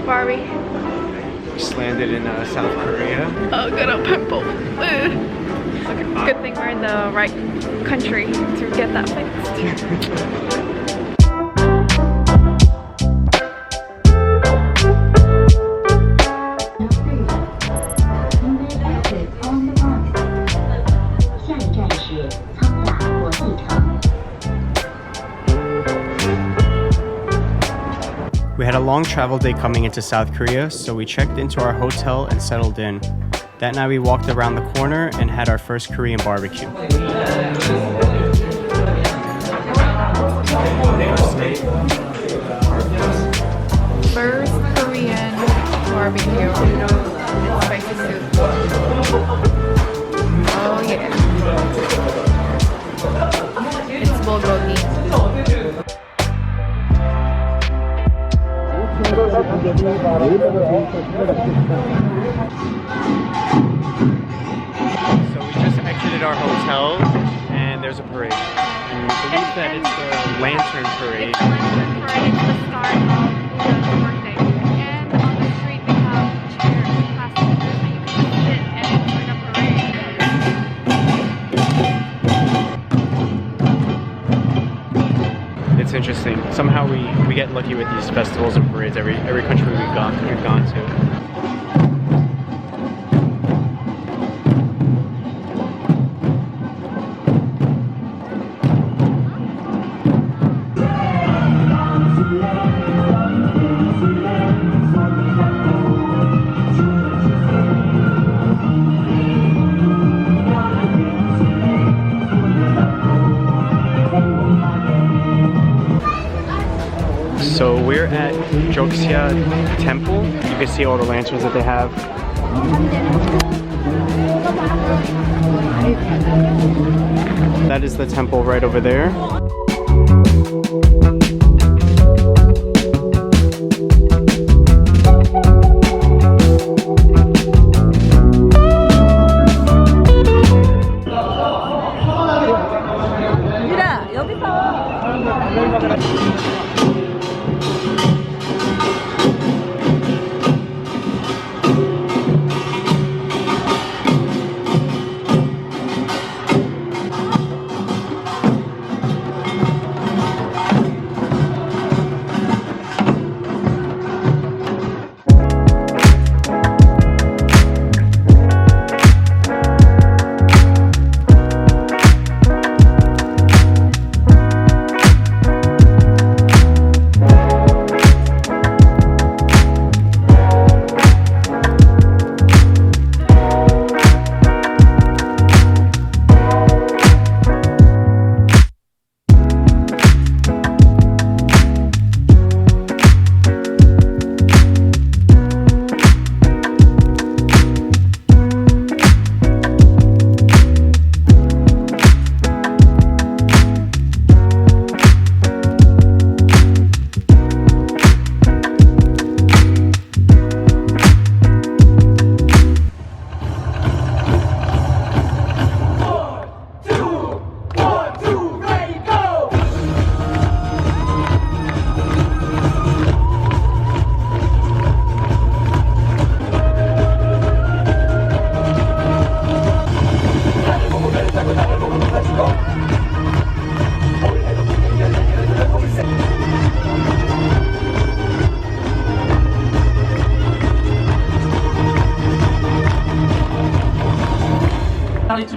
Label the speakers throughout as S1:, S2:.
S1: Barbie.
S2: Just landed in South Korea.
S1: Oh, good old pimple. Good thing we're in the right country to get that fixed.
S2: We had a long travel day coming into South Korea, so we checked into our hotel and settled in. That night we walked around the corner and had our first Korean barbecue.
S1: First Korean barbecue. It's spicy soup. Oh yeah. It's bulgogi.
S2: So we just exited our hotel and there's a parade. And I believe that it's the Lantern Parade.
S1: It's the Lantern Parade. It's the start of the birthday. And on the street they have chairs and plastic chairs that you can just sit and it's like a parade.
S2: It's interesting. Somehow we get lucky with these festivals and parades every country we've gone to. So we're at Joseon Temple. You can see all the lanterns that they have. That is the temple right over there.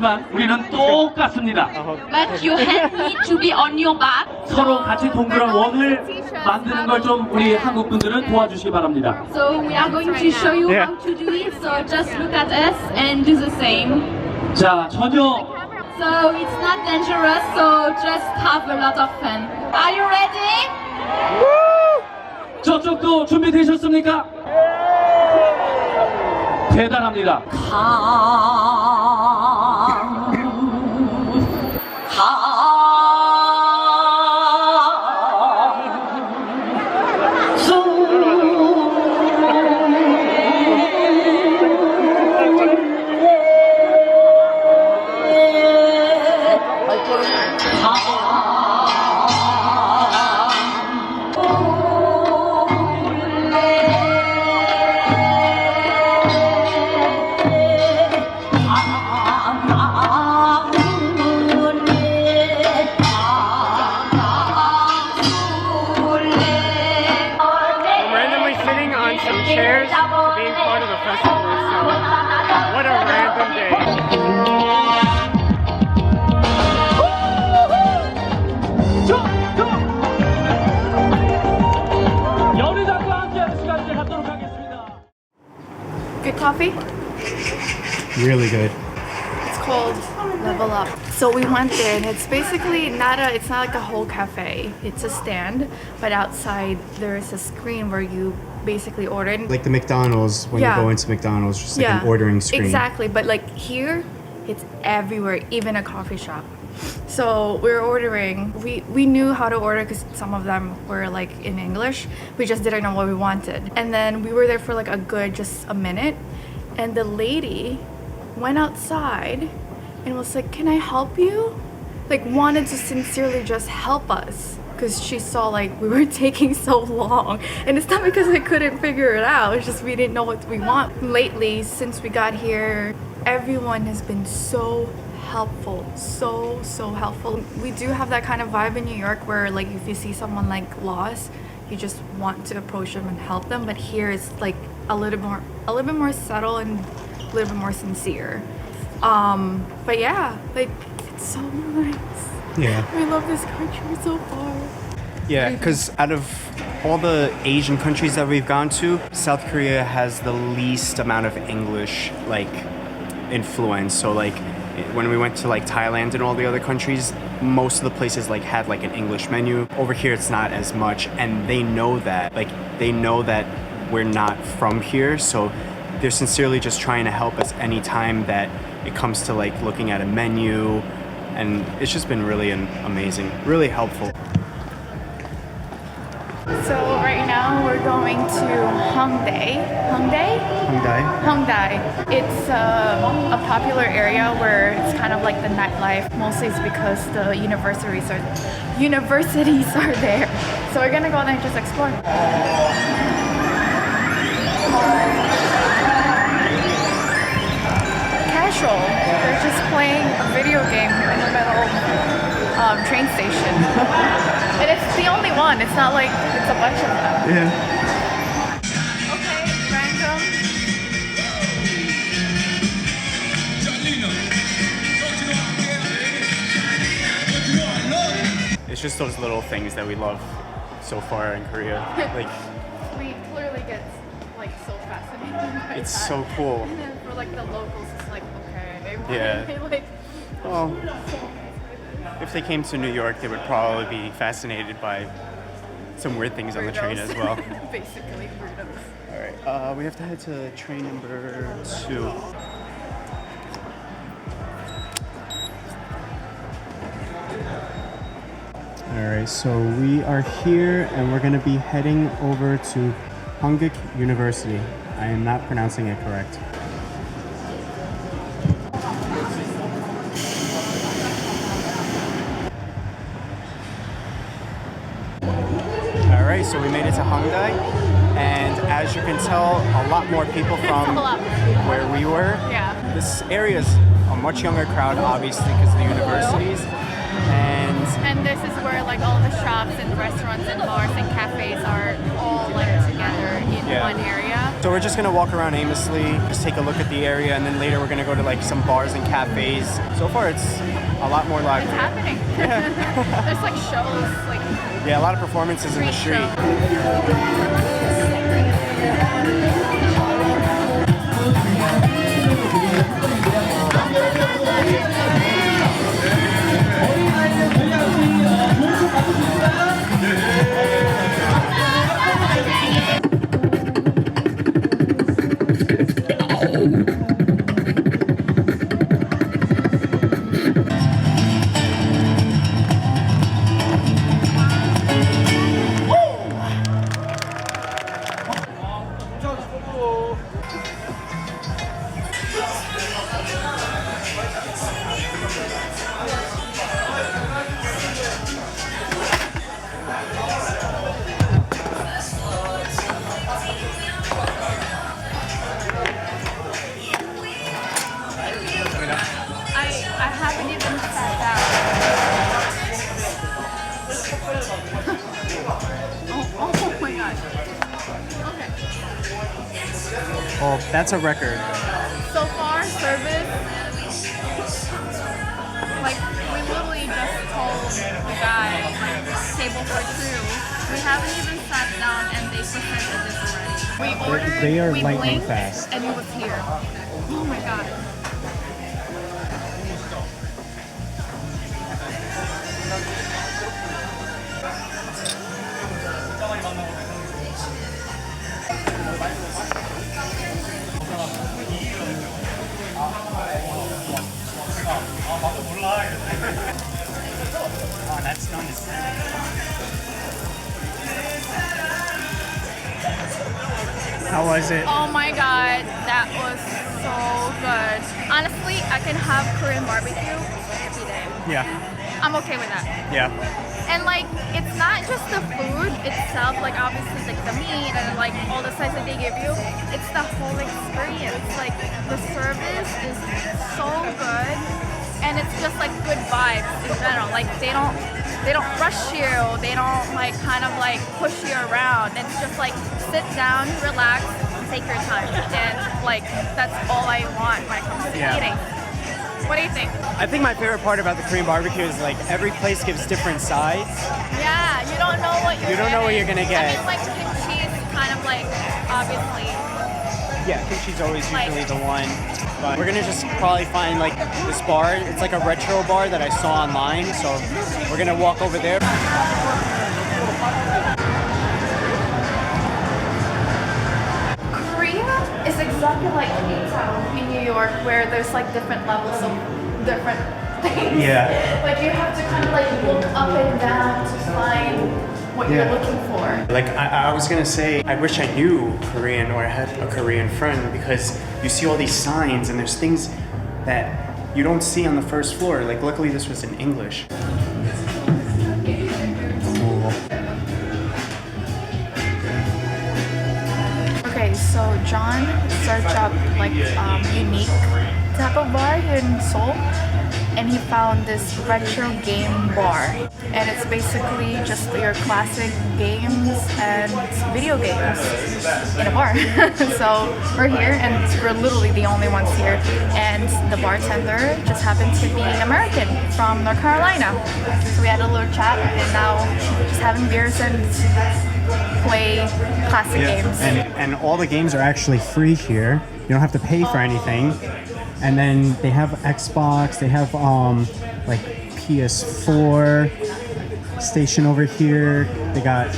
S3: 있지만 우리는 똑같습니다.
S4: But your hand need to be on your back.
S3: 서로 같이 동그란 원을 만드는 걸 좀 우리 한국 분들은 도와주시기 바랍니다.
S4: So we are going to show you how to do it. So just look at us and do the same.
S3: 자, 전혀
S4: So it's not dangerous. So just have a lot of fun. Are you ready?
S3: 저쪽도 준비되셨습니까? 대단합니다.
S2: some chairs to being part of the festival. So, what a random day.
S1: Good coffee?
S2: Really good.
S1: It's called Level Up. So we went there and it's basically it's not like a whole cafe. It's a stand, but outside there is a screen where you basically order.
S2: Like the McDonald's, when you go into McDonald's, just like an ordering screen.
S1: Exactly, but like here, it's everywhere, even a coffee shop. So we were ordering. We knew how to order because some of them were like in English. We just didn't know what we wanted. And then we were there for like just a minute. And the lady went outside and was like, "Can I help you?" Like wanted to sincerely just help us because she saw like we were taking so long. And it's not because we couldn't figure it out. It's just we didn't know what we want. Lately, since we got here, everyone has been so helpful, so helpful. We do have that kind of vibe in New York where like if you see someone like lost, you just want to approach them and help them, but here it's like a little bit more subtle and a little bit more sincere. But yeah, like it's so nice.
S2: Yeah.
S1: We love this country so far.
S2: Yeah, because out of all the Asian countries that we've gone to, South Korea has the least amount of English like influence. So like when we went to like Thailand and all the other countries, most of the places like had like an English menu. Over here it's not as much, and they know that. Like they know that we're not from here, so they're sincerely just trying to help us anytime that it comes to like looking at a menu, and it's just been really amazing, really helpful.
S1: So right now we're going to Hongdae. Hongdae. It's a popular area where it's kind of like the nightlife. Mostly it's because the universities are there. So we're gonna go there and just explore. Casual. They're just playing a video game in the middle of train station. And it's the only one. It's not like it's a bunch of them.
S2: Yeah.
S1: Okay, random.
S2: It's just those little things that we love so far in Korea. Like
S1: We clearly get like so fascinated by
S2: it's
S1: that.
S2: so cool.
S1: And then for like the locals, it's like okay.
S2: Yeah.
S1: Like,
S2: Well, if they came to New York, they would probably be fascinated by some weird things on the train as well.
S1: Basically, weirdos.
S2: All right, we have to head to train number 2. All right, so we are here and we're going to be heading over to Hongdae University. I am not pronouncing it correct. All right, so we made it to Hongdae, and as you can tell, a lot more people from where we were.
S1: Yeah.
S2: This area is a much younger crowd, obviously, because of the universities.
S1: And this is where like all the shops and restaurants and bars and cafes are all like together in one area.
S2: So we're just gonna walk around aimlessly, just take a look at the area, and then later we're gonna go to like some bars and cafes. So far it's a lot more lively.
S1: It's happening.
S2: Yeah.
S1: There's like shows, like
S2: Yeah, a lot of performances in the street. Well, that's a record.
S1: So far, service, like, we literally just told the guy, like, table for two. We haven't even sat down and they presented this already. We ordered,
S5: They are
S1: we
S5: lightning
S1: blinked,
S5: fast.
S1: and it was here. Oh my god.
S2: Oh, that's done. How was it?
S1: Oh my god, that was so good. Honestly, I can have Korean barbecue every day.
S2: Yeah.
S1: I'm okay with that.
S2: Yeah.
S1: And like, it's not just the food itself, like obviously like the meat and like all the sides that they give you, it's the whole experience. Like the service is so good and it's just like good vibes in general. Like they don't rush you, they don't like kind of like push you around. It's just like sit down, relax, take your time. And like that's all I want when it comes to eating. What do you think?
S2: I think my favorite part about the Korean barbecue is like every place gives different sides.
S1: Yeah, you don't know what you're
S2: You don't know what you're gonna get.
S1: I mean, like kimchi is kind of like obviously.
S2: Yeah, kimchi's always
S1: Like-
S2: usually the one. But we're gonna just probably find like this bar. It's like a retro bar that I saw online. So we're gonna walk over there.
S1: Korea is exactly like K-Town in New York, where there's like different levels of different things.
S2: Yeah.
S1: Like you have to kind of like look up and down to find what you're
S2: Yeah.
S1: looking for.
S2: Like I was gonna say, I wish I knew Korean or I had a Korean friend because you see all these signs and there's things that you don't see on the first floor. Like luckily this was in English.
S1: Okay, so John searched up like unique type of bar here in Seoul, and he found this retro game bar, and it's basically just your classic games and video games in a bar. So we're here, and we're literally the only ones here, and the bartender just happened to be American from North Carolina. So we had a little chat, and now just having beers and play classic games.
S5: And all the games are actually free here. You don't have to pay for anything. And then they have Xbox, they have like PS4 station over here. They got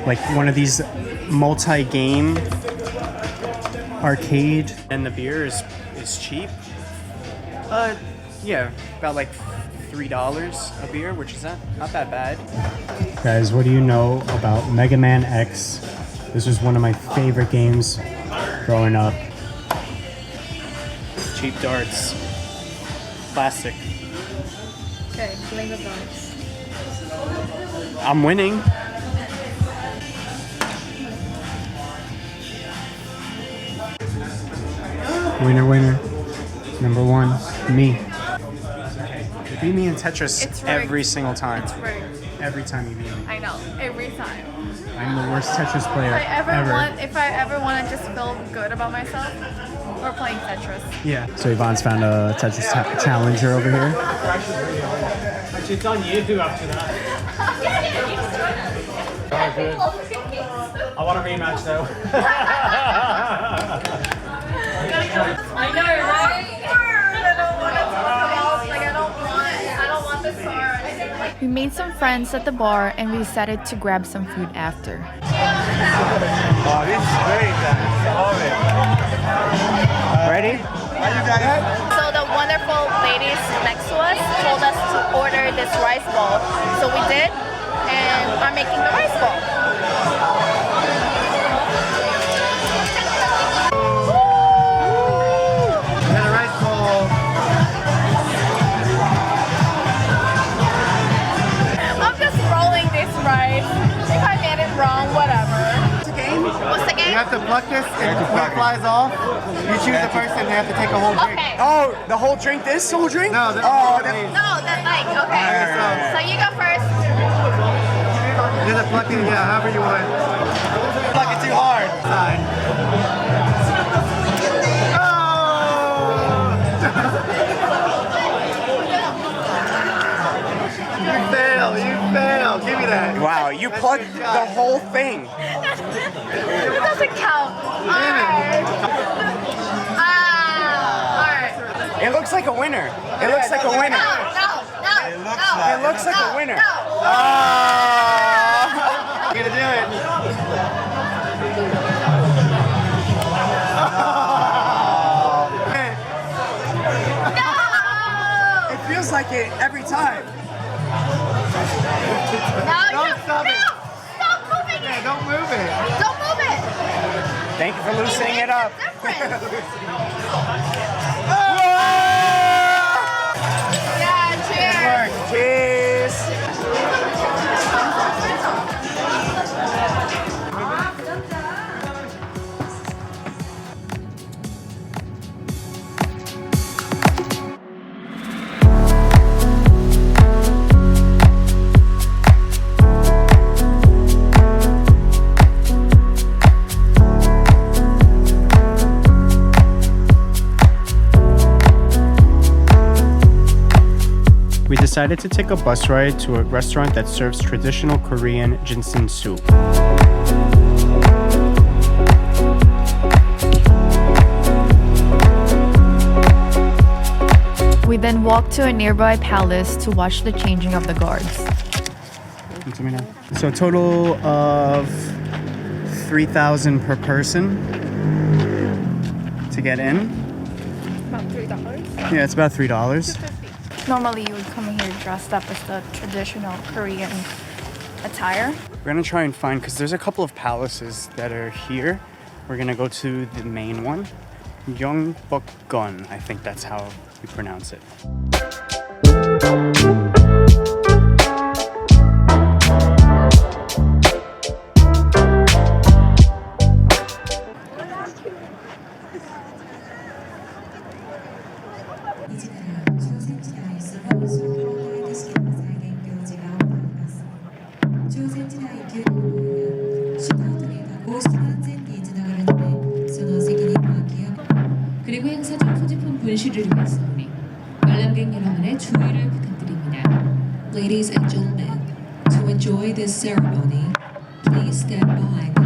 S5: like one of these multi-game arcade.
S2: And the beer is cheap. Yeah, about like $3 a beer, which is not that bad.
S5: Guys, what do you know about Mega Man X? This was one of my favorite games growing up.
S2: Cheap darts. Plastic.
S1: Okay, blame the darts.
S2: I'm winning.
S5: Winner, winner. Number one, me.
S2: You beat me in Tetris
S1: It's rigged.
S2: every single time.
S1: It's rigged.
S5: Every time you beat me.
S1: I know, every time.
S5: I'm the worst Tetris player
S1: If I ever want to just feel good about myself, we're playing Tetris.
S5: Yeah. So Yvonne's found a Tetris challenger over here.
S3: Actually, it's on YouTube after that. I want a rematch though.
S1: I know, right? I don't want this car. We made some friends at the bar and we decided to grab some food after.
S6: Oh, this is great, guys. Love it.
S2: Ready?
S6: Are you guys?
S1: So the wonderful ladies next to us told us to order this rice bowl. So we did, and I'm making the rice bowl.
S6: And a rice bowl.
S1: I'm just rolling this rice. If I made it wrong, whatever. What's the game? What's the game?
S6: You have to pluck this, and when it flies off, you choose the person, they have to take a whole drink.
S1: Okay.
S2: Oh, the whole drink? This whole drink?
S6: No,
S2: Oh,
S1: No, that's like, okay.
S6: Alright,
S1: So you go first.
S6: There's a plucking, yeah, however you want. Pluck it too hard. Side.
S2: thing.
S1: It doesn't count. Alright. Alright.
S2: It looks like a winner. It looks like a winner.
S1: No.
S2: It looks like a winner.
S6: You're gonna do it.
S2: It feels like it every time.
S6: Stop it.
S1: Stop moving it.
S6: Don't move it.
S1: Don't move it.
S2: Thank you for loosening it up.
S1: Different.
S2: Whoa!
S1: Yeah, cheers.
S2: Cheers. We decided to take a bus ride to a restaurant that serves traditional Korean ginseng soup.
S1: We then walked to a nearby palace to watch the changing of the guards.
S2: So a total of 3,000 per person to get in.
S1: About $3.
S2: Yeah, it's about $3.
S1: Normally you would come here dressed up as the traditional Korean attire.
S2: We're gonna try and find, because there's a couple of palaces that are here. We're gonna go to the main one. Gyeongbokgun, I think that's how we pronounce it.
S7: 그리고 행사장 소지품 분실을 위해서 우리 관람객 여러분의 주의를 부탁드립니다. Ladies and gentlemen, to enjoy this ceremony, please stand behind